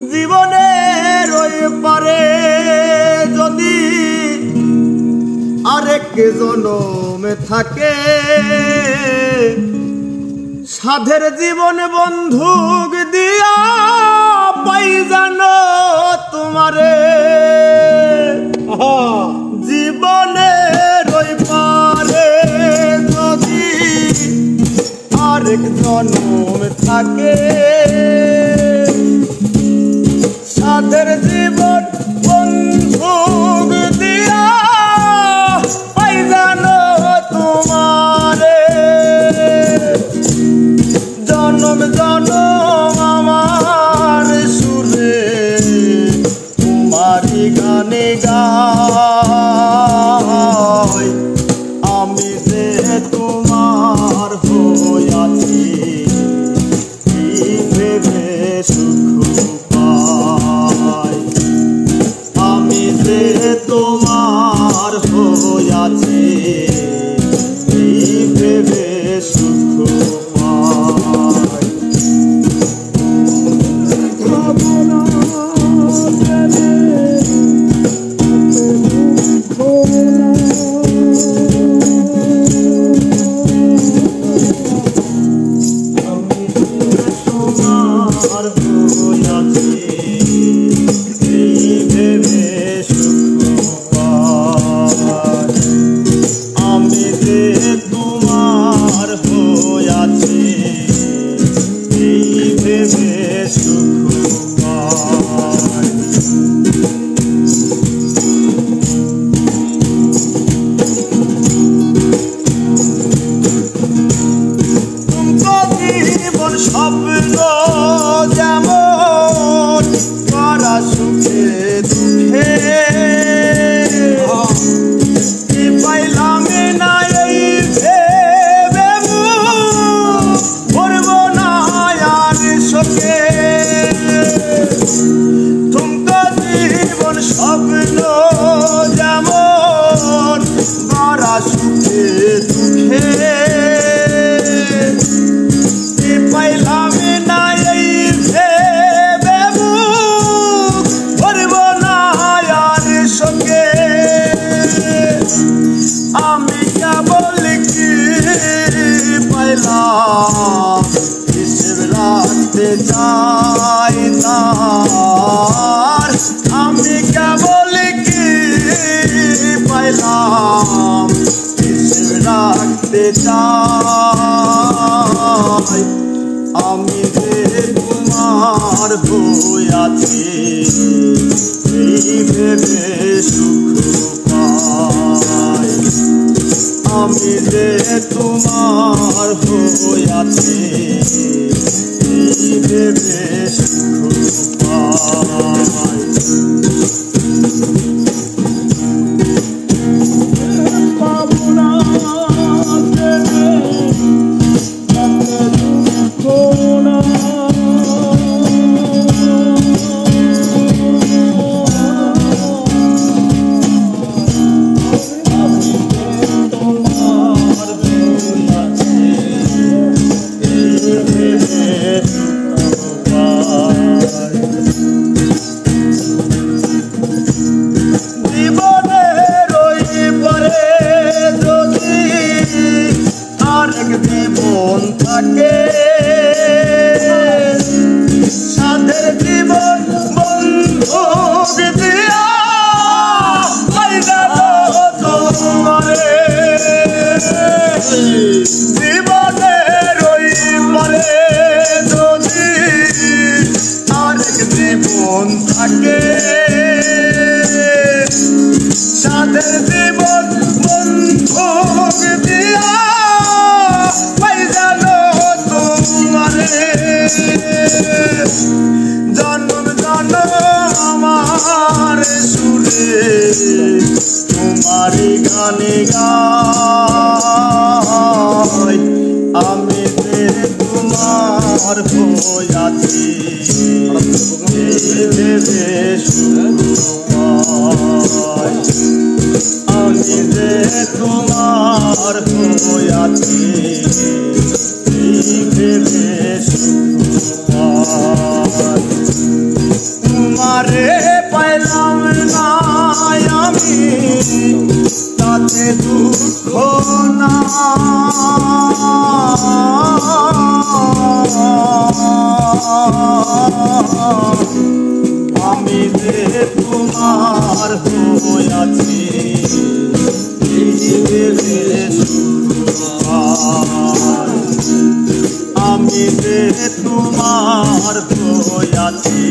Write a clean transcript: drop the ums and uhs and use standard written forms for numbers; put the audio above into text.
জীবনের ওই পারে যদি আরেক জনমে থাকে, সাধের জীবন বন্ধুক দিয়া পাই জানো তোমারে। জীবনের ওই পারে যদি আরেক জনম থাকে, সাধের জীবন বন্ধুক দিয়া পাই জানো তোমারে। জনম জনম আমার সুরে তোমারি গানে গাই, আমি যে তোমার হইয়াছি ভেবে সুখ পাই। আমি যে তোমার হইয়াছি ভেবে সুখ পাই। স্বপ্ন যেমন করা সুখে দুঃখে পাইলাম না, এই ভেবে ভরব না আর শোকে। তুমকো জীবন স্বপ্ন যেমন করা সুখে দুঃখে পাইলাম না, এই ভেবে ভরব না আর শোকে। আমি কেবল কি পাইলাম হিসেব রাখতে চাই তার। আমি কেবল কি পাইলাম হিসেব রাখতে চাই। আমি যে তোমার হইয়াছি এই ভেবে সুখ পাই। আমি যে তোমার হইয়াছি এই ভেবে সুখ পাই। জীবনের ওই পরে যদি আরেক জীবন থাকে, সাধের জীবন বন্ধুক দিয়া পাই যাবো তোমারে। জীবনের ওই পরে যদি আরেক জীবন থাকে, সাধের জীবন বন্ধুক দিয়া পাই জানো তোমারে। জন্ম জন্ম আমার সুরে তোমারি গানে গাই, আমি যে তোমার হইয়াছি ভেবে সুখ পাই। আমি যে তোমার হইয়াছি ভেবে সুখ পাই। তাতে দুঃখ না আমি যে তোমার হইয়াছি আমি যে তোমার হইয়াছি